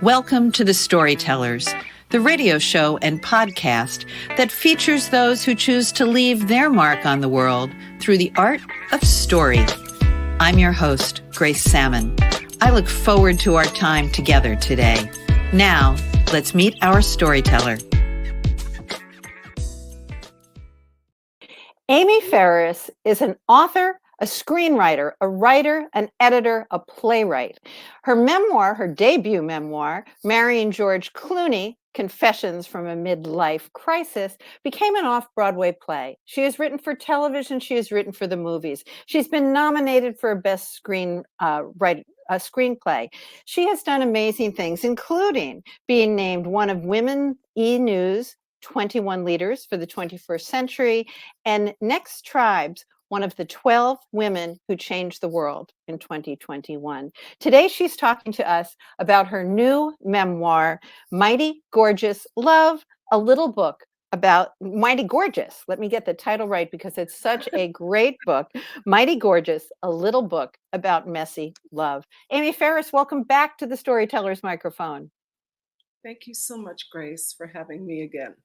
Welcome to The Storytellers, the radio show and podcast that features those who choose to leave their mark on the world through the art of story. I'm your host, Grace Salmon. I look forward to our time together today. Now, let's meet our storyteller. Amy Ferris is an author, a screenwriter, a writer, an editor, a playwright. Her memoir, her debut memoir, marrying George Clooney, Confessions from a Midlife Crisis, became an off-Broadway play. She has written for television. She has written for the movies. She's been nominated for a Best Screenplay. She has done amazing things, including being named one of Women E! News 21 Leaders for the 21st Century and Next Tribes, one of the 12 women who changed the world in 2021. Today, she's talking to us about her new memoir, Mighty Gorgeous Love, a little book about Mighty Gorgeous. Let me get the title right because it's such a great book. Mighty Gorgeous, a little book about messy love. Amy Ferris, welcome back to the Storyteller's Microphone. Thank you so much, Grace, for having me again.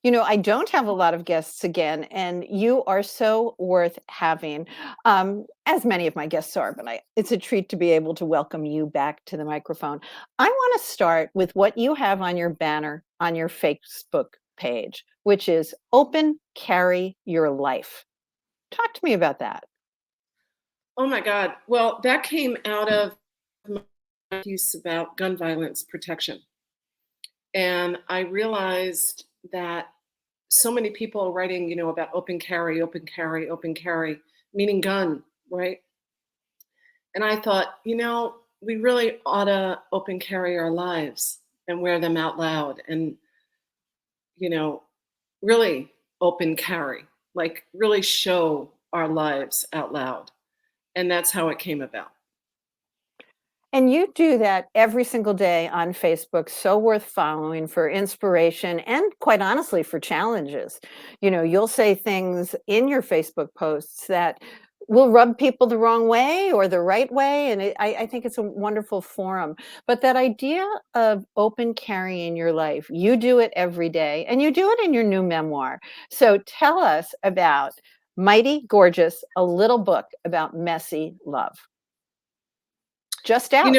You know, I don't have a lot of guests again, and you are so worth having, as many of my guests are, but it's a treat to be able to welcome you back to the microphone. I want to start with what you have on your banner on your Facebook page, which is Open, Carry Your Life. Talk to me about that. Oh my God. Well, that came out of my piece about gun violence protection. And I realized that so many people are writing, about open carry, meaning gun, right? And I thought, we really ought to open carry our lives and wear them out loud and, really open carry, like really show our lives out loud. And that's how it came about. And you do that every single day on Facebook, so worth following for inspiration and quite honestly for challenges. You'll say things in your Facebook posts that will rub people the wrong way or the right way. And I think it's a wonderful forum. But that idea of open carrying your life, you do it every day and you do it in your new memoir. So tell us about Mighty Gorgeous, a little book about messy love. Just out.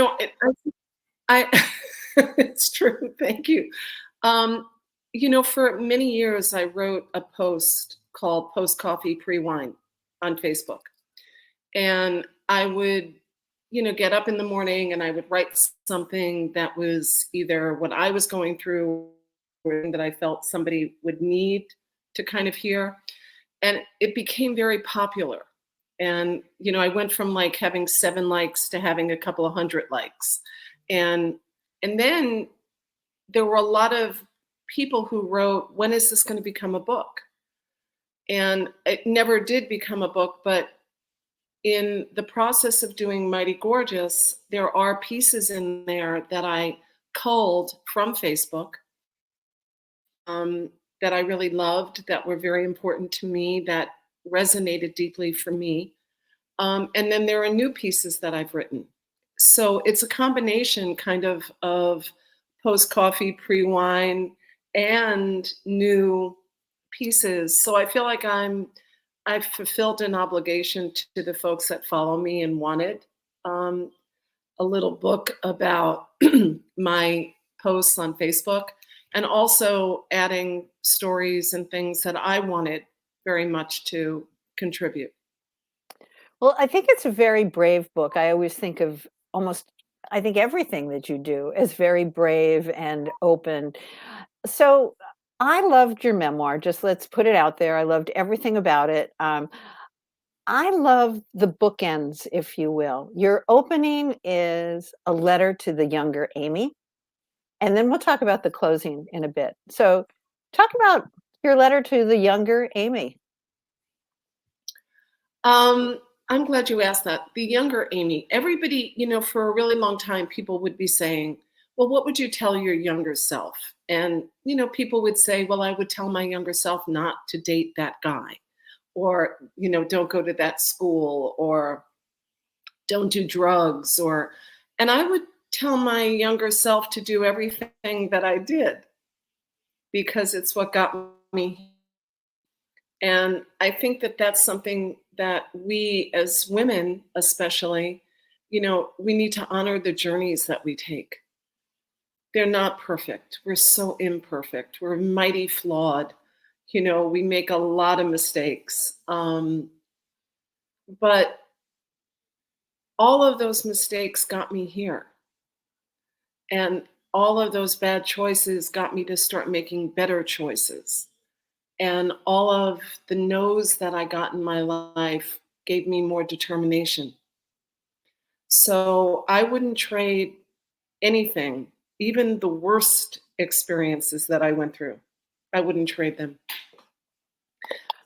It's true. Thank you. For many years, I wrote a post called Post Coffee Pre-Wine on Facebook. And I would, get up in the morning and I would write something that was either what I was going through or that I felt somebody would need to kind of hear. And it became very popular. And, I went from like having 7 likes to having a couple of 100 likes. And then there were a lot of people who wrote, when is this going to become a book? And it never did become a book, but in the process of doing Mighty Gorgeous, there are pieces in there that I culled from Facebook that I really loved, that were very important to me, that resonated deeply for me. And then there are new pieces that I've written. So it's a combination kind of post-coffee, pre-wine, and new pieces. So I feel like I've fulfilled an obligation to the folks that follow me and wanted a little book about my posts on Facebook, and also adding stories and things that I wanted very much to contribute. Well, I think it's a very brave book. I always think of I think everything that you do is very brave and open. So I loved your memoir. Just let's put it out there. I loved everything about it. I love the bookends, if you will. Your opening is a letter to the younger Amy. And then we'll talk about the closing in a bit. So talk about your letter to the younger Amy. I'm glad you asked that. The younger Amy, everybody, for a really long time, people would be saying, well, what would you tell your younger self? And, people would say, well, I would tell my younger self not to date that guy, or, don't go to that school, or don't do drugs, and I would tell my younger self to do everything that I did because it's what got me. And I think that that's something that we as women, especially, we need to honor the journeys that we take. They're not perfect. We're so imperfect. We're mighty flawed. We make a lot of mistakes. But all of those mistakes got me here. And all of those bad choices got me to start making better choices. And all of the no's that I got in my life gave me more determination. So I wouldn't trade anything, even the worst experiences that I went through. I wouldn't trade them.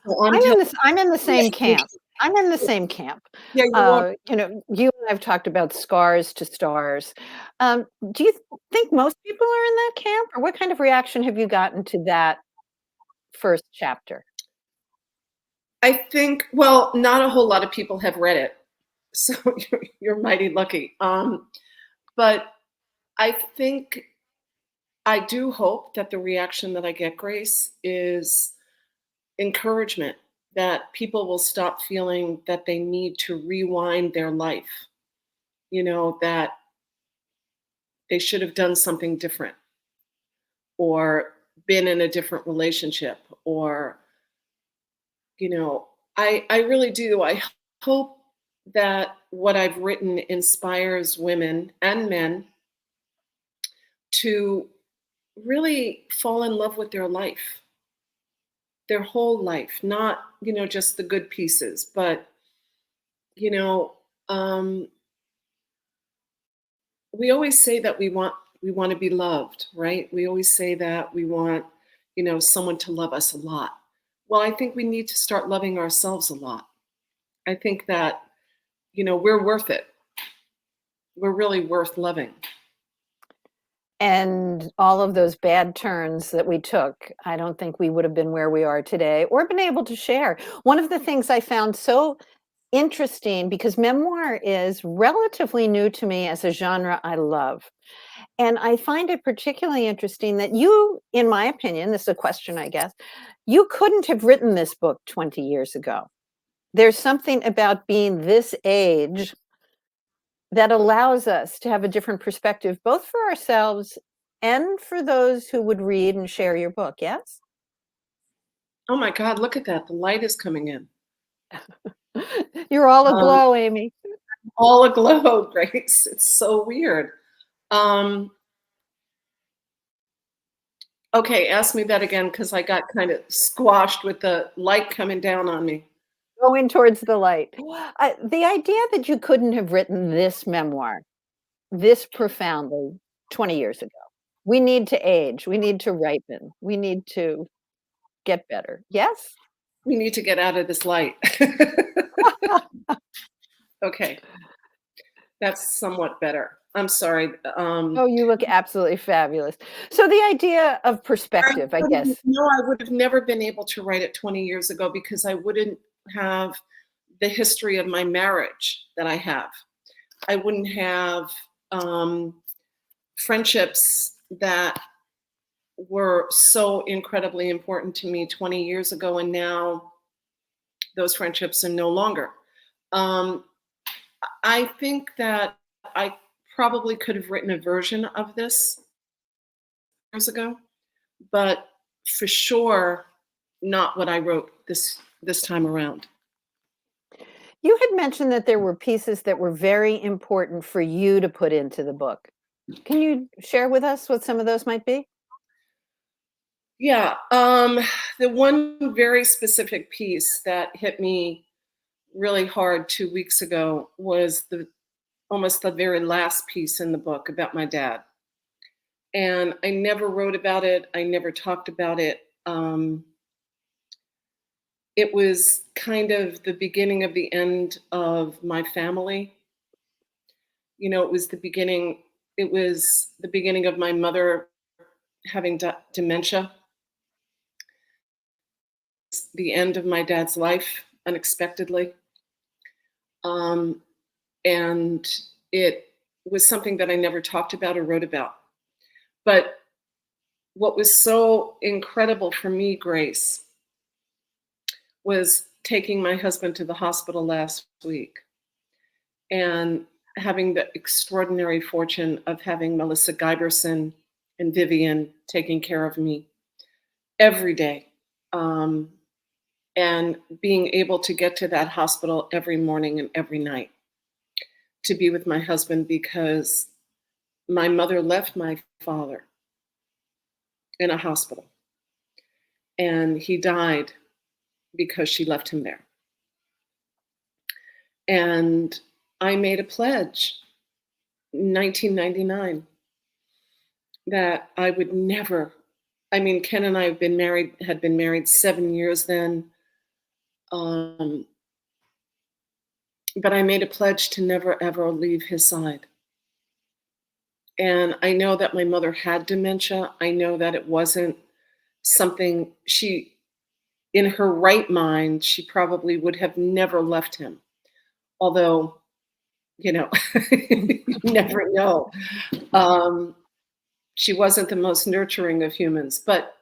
So I'm in the same camp. I'm in the same camp. Yeah, You and I've talked about scars to stars. Do you think most people are in that camp, or what kind of reaction have you gotten to that first chapter? I think, well, not a whole lot of people have read it, so you're mighty lucky. But I think, I do hope that the reaction that I get, Grace, is encouragement, that people will stop feeling that they need to rewind their life, that they should have done something different or been in a different relationship, or I really do. I hope that what I've written inspires women and men to really fall in love with their life, their whole life, not, just the good pieces, but, we always say that we want to be loved, right? We always say that we want, someone to love us a lot. Well, I think we need to start loving ourselves a lot. I think that, we're worth it. We're really worth loving. And all of those bad turns that we took, I don't think we would have been where we are today or been able to share. One of the things I found so interesting, because memoir is relatively new to me as a genre I love. And I find it particularly interesting that you, in my opinion, this is a question, I guess, you couldn't have written this book 20 years ago. There's something about being this age that allows us to have a different perspective, both for ourselves and for those who would read and share your book. Yes? Oh my God, look at that. The light is coming in. You're all aglow, Amy. All aglow, Grace. It's so weird. Okay, ask me that again, because I got kind of squashed with the light coming down on me. Going towards the light. The idea that you couldn't have written this memoir this profoundly 20 years ago. We need to age. We need to ripen. We need to get better. Yes? We need to get out of this light. Okay. That's somewhat better. I'm sorry. Oh, you look absolutely fabulous. So the idea of perspective, I guess. No, I would have never been able to write it 20 years ago because I wouldn't have the history of my marriage that I have. I wouldn't have friendships that were so incredibly important to me 20 years ago, and now those friendships are no longer. I think that I probably could have written a version of this years ago, but for sure not what I wrote this time around. You had mentioned that there were pieces that were very important for you to put into the book. Can you share with us what some of those might be? Yeah, the one very specific piece that hit me really hard 2 weeks ago was almost the very last piece in the book about my dad. And I never wrote about it. I never talked about it. It was kind of the beginning of the end of my family. It was the beginning. It was the beginning of my mother having dementia. It's the end of my dad's life unexpectedly. And it was something that I never talked about or wrote about. But what was so incredible for me, Grace, was taking my husband to the hospital last week and having the extraordinary fortune of having Melissa Giberson and Vivian taking care of me every day. And being able to get to that hospital every morning and every night to be with my husband, because my mother left my father in a hospital and he died because she left him there. And I made a pledge in 1999 that I would never, I mean, Ken and I had been married 7 years then. But I made a pledge to never, ever leave his side. And I know that my mother had dementia. I know that it wasn't something she, in her right mind, she probably would have never left him. Although, you know, you never know. She wasn't the most nurturing of humans, but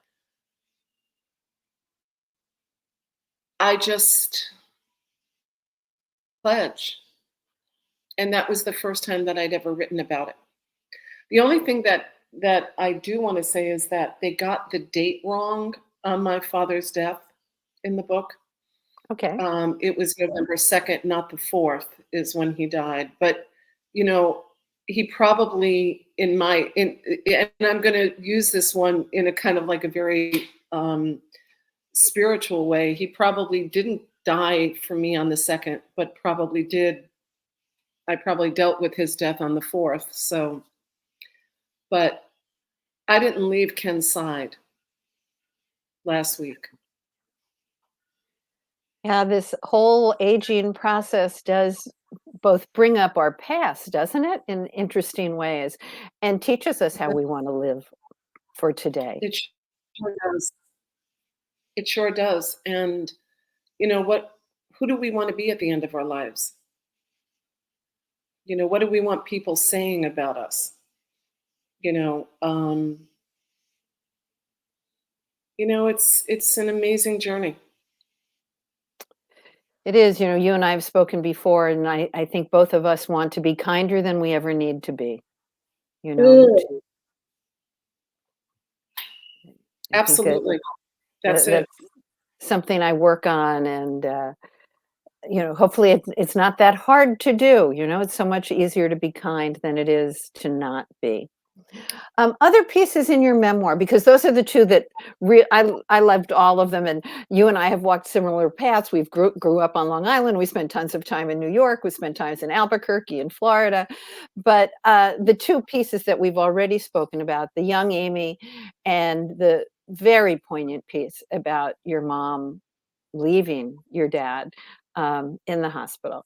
I just pledge. And that was the first time that I'd ever written about it. The only thing that I do want to say is that they got the date wrong on my father's death in the book. Okay. It was November 2nd, not the 4th, is when he died. But, you know, he probably and I'm going to use this one in a kind of like a very spiritual way. He probably didn't die for me on the 2nd, but probably did. I probably dealt with his death on the 4th. So, but I didn't leave Ken's side last week. Yeah, this whole aging process does both bring up our past, doesn't it, in interesting ways, and teaches us how we want to live for today. It sure does. It sure does. And you know what? Who do we want to be at the end of our lives? You know, what do we want people saying about us? You know, it's an amazing journey. It is, you know, you and I have spoken before, and I think both of us want to be kinder than we ever need to be. You know, Absolutely. That's it. That's something I work on, and you know, hopefully it's not that hard to do. You know, it's so much easier to be kind than it is to not be. Other pieces in your memoir, because those are the two that I loved all of them, and you and I have walked similar paths. We've grew up on Long Island. We spent tons of time in New York. We spent times in Albuquerque in Florida. But the two pieces that we've already spoken about, the young Amy and the very poignant piece about your mom leaving your dad in the hospital.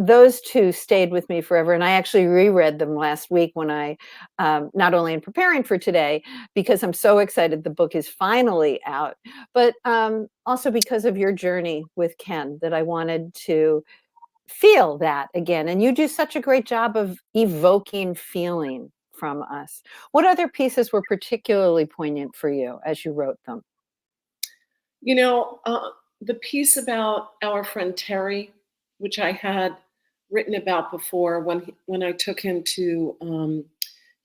Those two stayed with me forever, and I actually reread them last week when I, not only in preparing for today, because I'm so excited the book is finally out, but also because of your journey with Ken, that I wanted to feel that again. And you do such a great job of evoking feeling from us. What other pieces were particularly poignant for you as you wrote them? You know, the piece about our friend Terry, which I had written about before, when I took him to,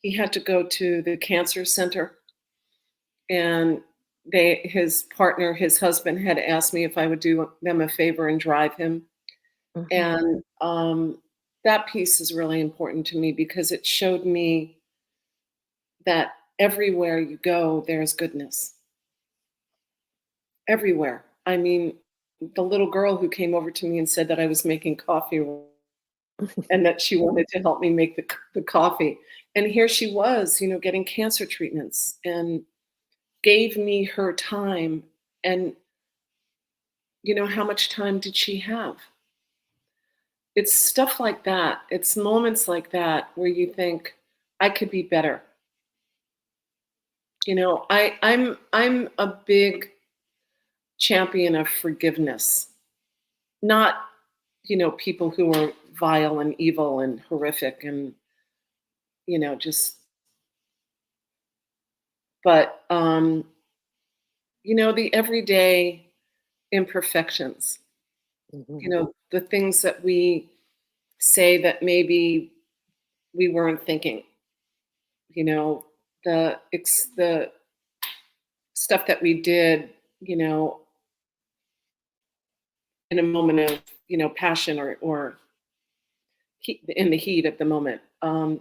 he had to go to the cancer center, and his partner, his husband, had asked me if I would do them a favor and drive him. Mm-hmm. And that piece is really important to me because it showed me that everywhere you go, there's goodness. Everywhere. I mean, the little girl who came over to me and said that I was making coffee and that she wanted to help me make the coffee. And here she was, you know, getting cancer treatments and gave me her time. And, you know, how much time did she have? It's stuff like that. It's moments like that where you think, I could be better. You know, I'm a big champion of forgiveness, not, you know, people who are vile and evil and horrific, and just, but, the everyday imperfections, the things that we say that maybe we weren't thinking, the stuff that we did, in a moment of, passion or heat, in the heat of the moment. I'm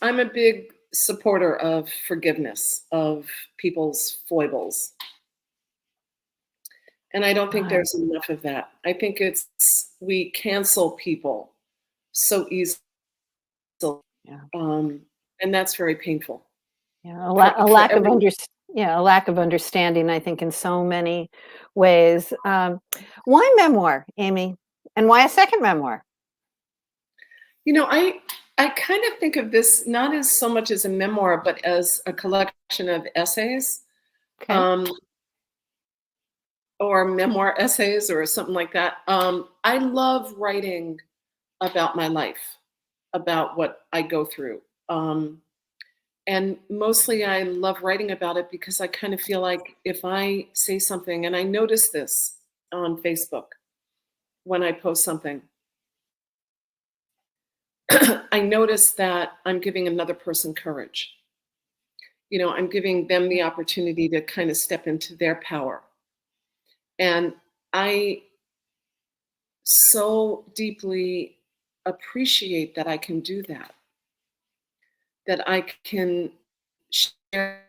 a big supporter of forgiveness of people's foibles. And I don't think there's enough of that. I think we cancel people so easily. Yeah. And that's very painful. Yeah, a lack of a lack of understanding, I think, in so many ways. Why memoir, Amy? And why a second memoir? I kind of think of this not as so much as a memoir, but as a collection of essays, Okay. or memoir essays or something like that. I love writing about my life, about what I go through. And mostly I love writing about it because I kind of feel like if I say something, and I notice this on Facebook when I post something, I notice that I'm giving another person courage. I'm giving them the opportunity to kind of step into their power. And I so deeply appreciate that I can do that, that I can share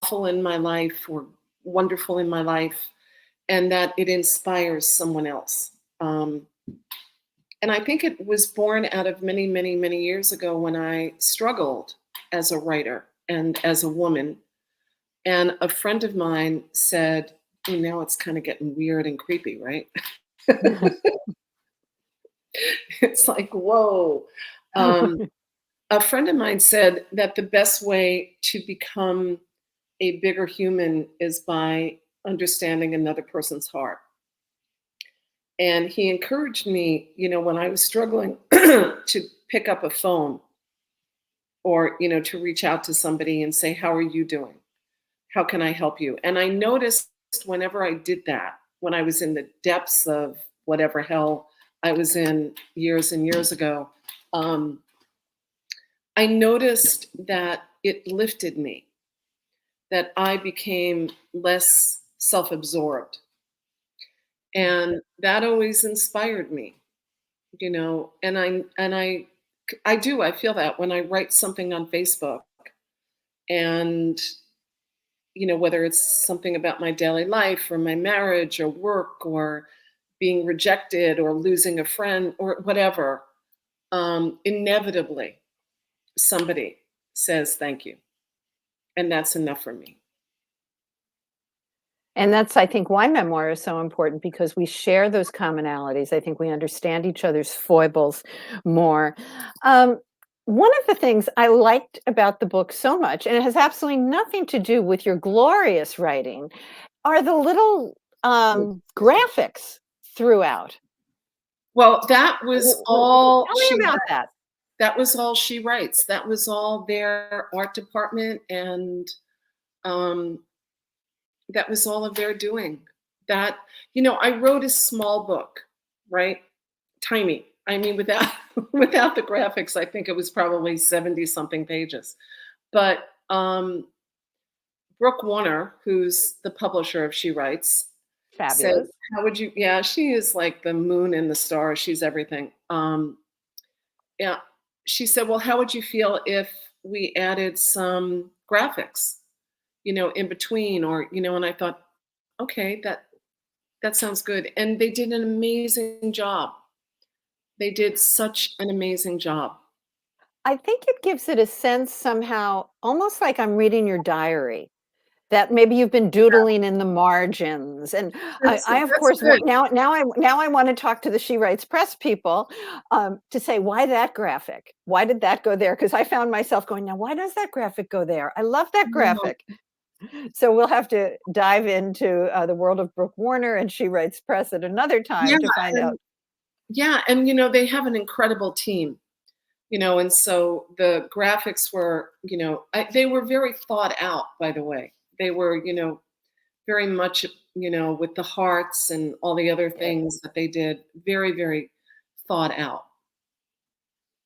awful in my life or wonderful in my life, and that it inspires someone else. And I think it was born out of many, many, many years ago when I struggled as a writer and as a woman. And a friend of mine said, now it's kind of getting weird and creepy, right? It's like, whoa. A friend of mine said that the best way to become a bigger human is by understanding another person's heart. And he encouraged me, when I was struggling to pick up a phone or, to reach out to somebody and say, how are you doing? How can I help you? And I noticed whenever I did that, when I was in the depths of whatever hell I was in years and years ago, I noticed that it lifted me, that I became less self-absorbed. And that always inspired me, and I feel that when I write something on Facebook, and whether it's something about my daily life or my marriage or work or being rejected or losing a friend or whatever, inevitably somebody says thank you. And that's enough for me. And that's, I think, why memoir is so important, because we share those commonalities. I think we understand each other's foibles more. One of the things I liked about the book so much, and it has absolutely nothing to do with your glorious writing, are the little graphics throughout. Well, that was all Tell me about that. That was all She Writes. That was all their art department, and that was all of their doing. That, I wrote a small book, right? Tiny. I mean, without the graphics, I think it was probably 70 something pages. But Brooke Warner, who's the publisher of She Writes, Fabulous. said, how would you, yeah, she is like the moon and the stars. She's everything. Yeah. She said, well, how would you feel if we added some graphics, in between, or, and I thought, okay, that sounds good. And they did an amazing job. They did such an amazing job. I think it gives it a sense somehow, almost like I'm reading your diary, that maybe you've been doodling in the margins. And I of course, now I want to talk to the She Writes Press people to say, why that graphic? Why did that go there? Because I found myself going, now, why does that graphic go there? I love that graphic. So we'll have to dive into the world of Brooke Warner and She Writes Press at another time to find out. Yeah, and they have an incredible team. And so the graphics were, they were very thought out, by the way. They were, very much, with the hearts and all the other things that they did, very, very thought out.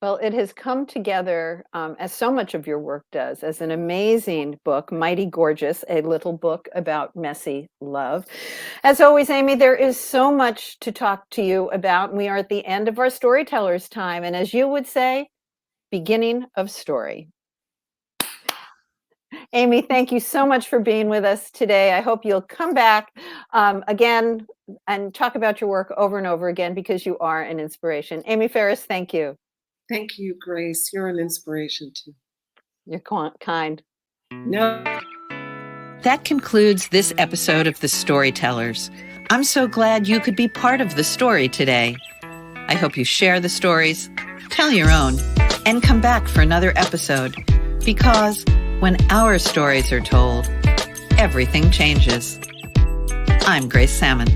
Well, it has come together, as so much of your work does, as an amazing book, Mighty Gorgeous, a little book about messy love. As always, Amy, there is so much to talk to you about. We are at the end of our storyteller's time. And as you would say, beginning of story. Amy, thank you so much for being with us today. I hope you'll come back again and talk about your work over and over again, because you are an inspiration. Amy Ferris, thank you. Thank you, Grace. You're an inspiration too. You're kind. No. That concludes this episode of The Storytellers. I'm so glad you could be part of the story today. I hope you share the stories, tell your own, and come back for another episode, because when our stories are told, everything changes. I'm Grace Salmon.